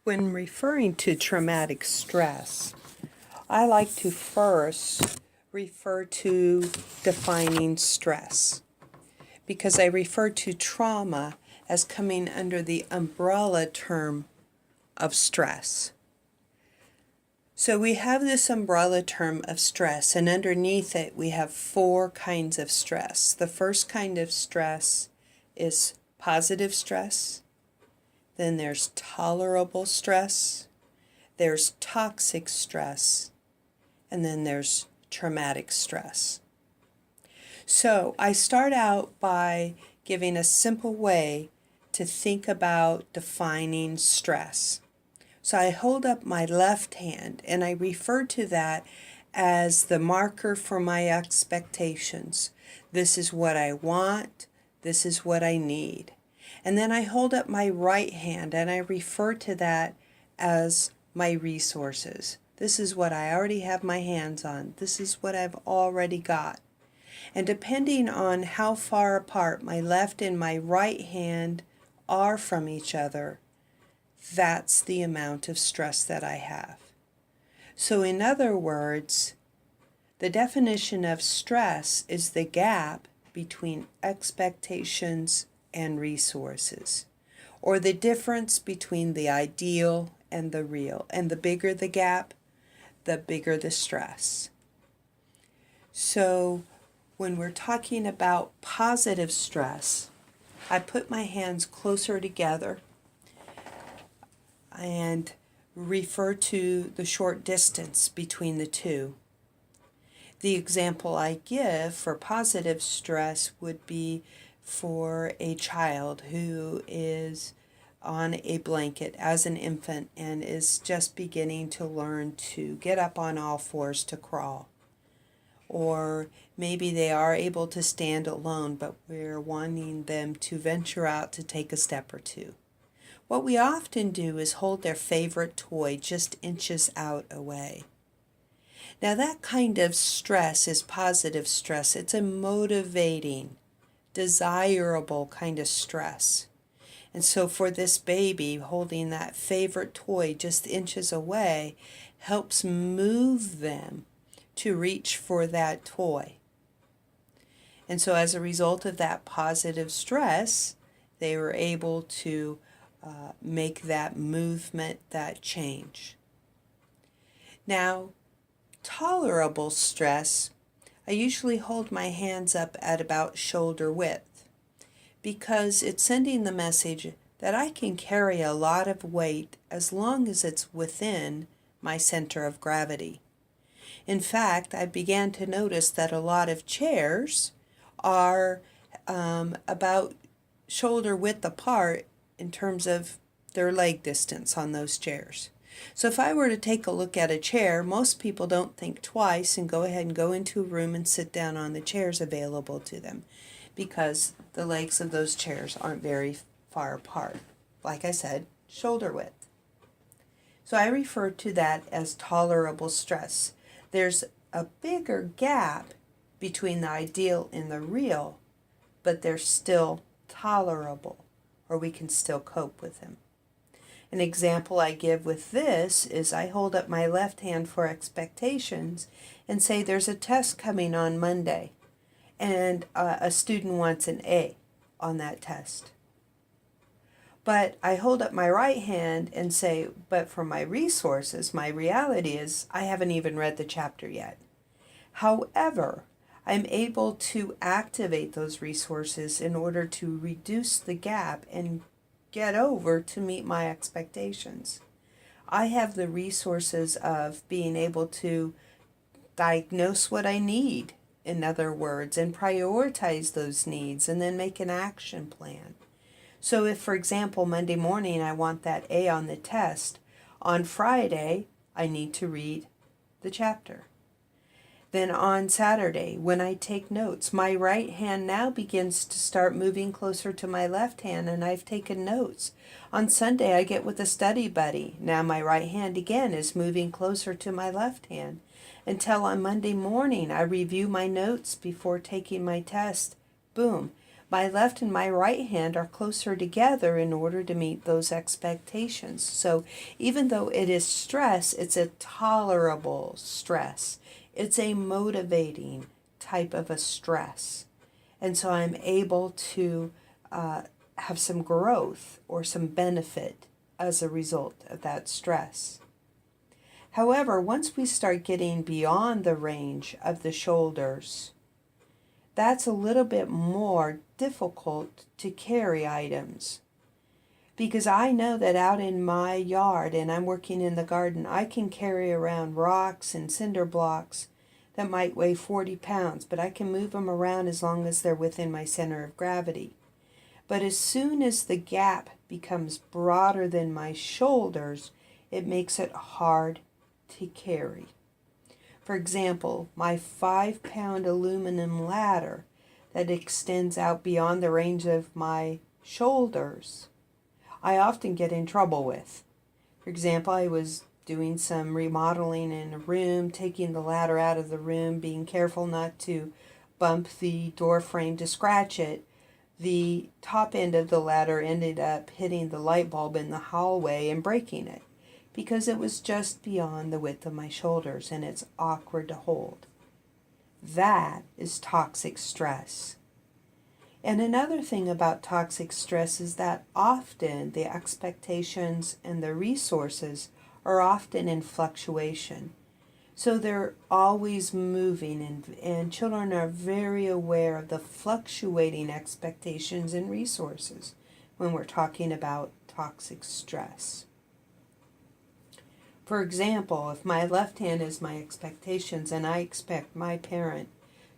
When referring to traumatic stress, I like to first refer to defining stress because I refer to trauma as coming under the umbrella term of stress. So we have this umbrella term of stress, and underneath it we have 4 kinds of stress. The first kind of stress is positive stress. Then there's tolerable stress, there's toxic stress, and then there's traumatic stress. So I start out by giving a simple way to think about defining stress. So I hold up my left hand and I refer to that as the marker for my expectations. This is what I want, this is what I need. And then I hold up my right hand and I refer to that as my resources. This is what I already have my hands on. This is what I've already got. And depending on how far apart my left and my right hand are from each other, that's the amount of stress that I have. So in other words, the definition of stress is the gap between expectations and resources, or the difference between the ideal and the real. And the bigger the gap, the bigger the stress. So when we're talking about positive stress, I put my hands closer together and refer to the short distance between the two. The example I give for positive stress would be for a child who is on a blanket as an infant and is just beginning to learn to get up on all fours to crawl. Or maybe they are able to stand alone, but we're wanting them to venture out to take a step or two. What we often do is hold their favorite toy just inches out away. Now that kind of stress is positive stress. It's a motivating, desirable kind of stress. And so for this baby, holding that favorite toy just inches away helps move them to reach for that toy. And so as a result of that positive stress, they were able to make that movement, that change. Now, tolerable stress, I usually hold my hands up at about shoulder width because it's sending the message that I can carry a lot of weight as long as it's within my center of gravity. In fact, I began to notice that a lot of chairs are about shoulder width apart in terms of their leg distance on those chairs. So if I were to take a look at a chair, most people don't think twice and go ahead and go into a room and sit down on the chairs available to them because the legs of those chairs aren't very far apart. Like I said, shoulder width. So I refer to that as tolerable stress. There's a bigger gap between the ideal and the real, but they're still tolerable, or we can still cope with them. An example I give with this is I hold up my left hand for expectations and say there's a test coming on Monday and a student wants an A on that test. But I hold up my right hand and say, but for my resources, my reality is I haven't even read the chapter yet. However, I'm able to activate those resources in order to reduce the gap and get over to meet my expectations. I have the resources of being able to diagnose what I need, in other words, and prioritize those needs and then make an action plan. So if, for example, Monday morning I want that A on the test, on Friday I need to read the chapter. Then on Saturday, when I take notes, my right hand now begins to start moving closer to my left hand, and I've taken notes. On Sunday, I get with a study buddy. Now my right hand again is moving closer to my left hand, until on Monday morning, I review my notes before taking my test. Boom. My left and my right hand are closer together in order to meet those expectations. So even though it is stress, it's a tolerable stress. It's a motivating type of a stress. And so I'm able to have some growth or some benefit as a result of that stress. However, once we start getting beyond the range of the shoulders, that's a little bit more difficult to carry items. Because I know that out in my yard and I'm working in the garden, I can carry around rocks and cinder blocks that might weigh 40 pounds, but I can move them around as long as they're within my center of gravity. But as soon as the gap becomes broader than my shoulders, it makes it hard to carry. For example, my 5-pound aluminum ladder that extends out beyond the range of my shoulders, I often get in trouble with. For example, I was doing some remodeling in a room, taking the ladder out of the room, being careful not to bump the door frame to scratch it. The top end of the ladder ended up hitting the light bulb in the hallway and breaking it because it was just beyond the width of my shoulders and it's awkward to hold. That is toxic stress. And another thing about toxic stress is that often the expectations and the resources are often in fluctuation. So they're always moving, and children are very aware of the fluctuating expectations and resources when we're talking about toxic stress. For example, if my left hand is my expectations and I expect my parent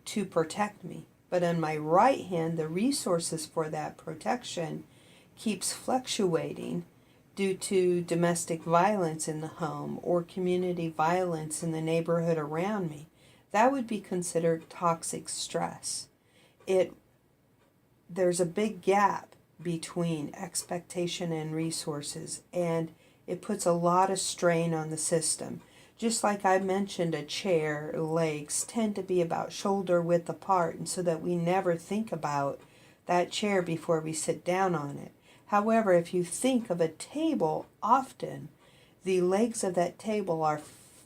to protect me, but on my right hand the resources for that protection keeps fluctuating due to domestic violence in the home or community violence in the neighborhood around me, that would be considered toxic stress. There's a big gap between expectation and resources, and it puts a lot of strain on the system. Just like I mentioned, a chair legs tend to be about shoulder width apart, and so that we never think about that chair before we sit down on it. However, if you think of a table, often the legs of that table are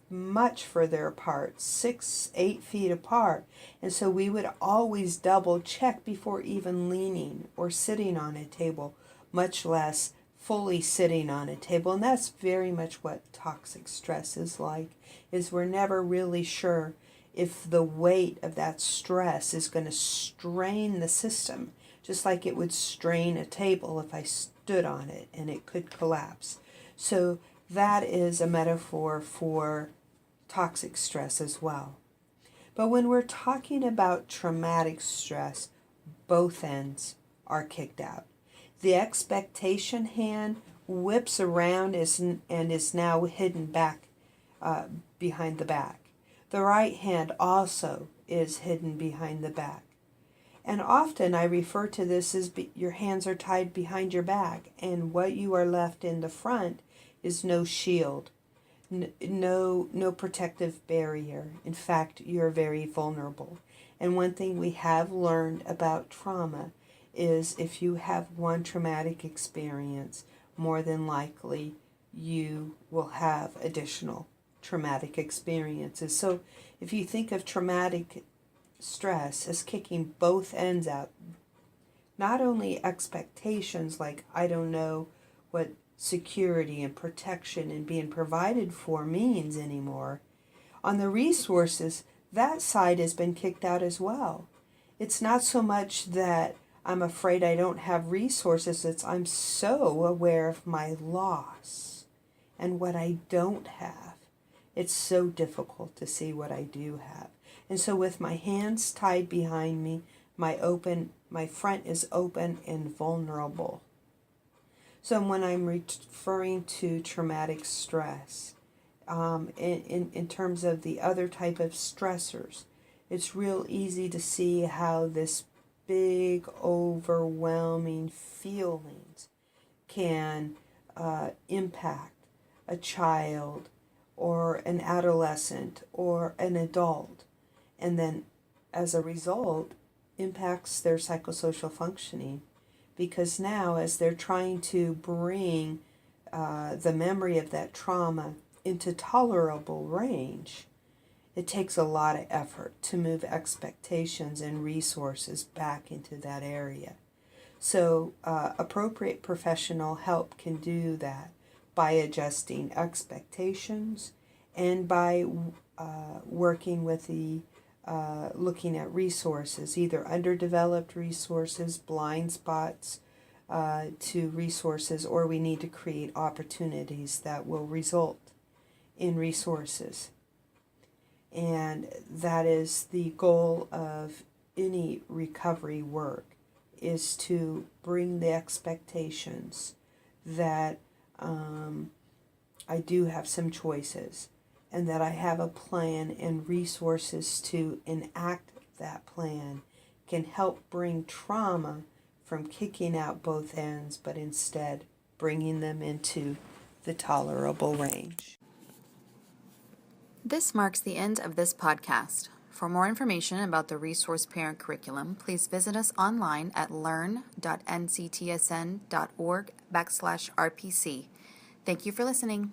much further apart, 6-8 feet apart, and so we would always double check before even leaning or sitting on a table, much less fully sitting on a table. And that's very much what toxic stress is like, is we're never really sure if the weight of that stress is going to strain the system, just like it would strain a table if I stood on it and it could collapse. So that is a metaphor for toxic stress as well. But when we're talking about traumatic stress, both ends are kicked out. The expectation hand whips around and is now hidden back behind the back. The right hand also is hidden behind the back. And often I refer to this as your hands are tied behind your back, and what you are left in the front is no shield, no protective barrier. In fact, you're very vulnerable. And one thing we have learned about trauma is if you have one traumatic experience, more than likely you will have additional traumatic experiences. So if you think of traumatic stress as kicking both ends out, not only expectations like I don't know what security and protection and being provided for means anymore, on the resources, that side has been kicked out as well. It's not so much that I'm afraid I don't have resources, it's I'm so aware of my loss and what I don't have. It's so difficult to see what I do have. And so with my hands tied behind me, my front is open and vulnerable. So when I'm referring to traumatic stress, in terms of the other type of stressors, it's real easy to see how this big, overwhelming feelings can impact a child or an adolescent or an adult, and then as a result impacts their psychosocial functioning, because now as they're trying to bring the memory of that trauma into tolerable range, it takes a lot of effort to move expectations and resources back into that area. So appropriate professional help can do that by adjusting expectations and by working with the looking at resources, either underdeveloped resources, blind spots to resources, or we need to create opportunities that will result in resources. And that is the goal of any recovery work, is to bring the expectations that I do have some choices and that I have a plan and resources to enact that plan can help bring trauma from kicking out both ends, but instead bringing them into the tolerable range. This marks the end of this podcast. For more information about the Resource Parent Curriculum, please visit us online at learn.nctsn.org/RPC. Thank you for listening.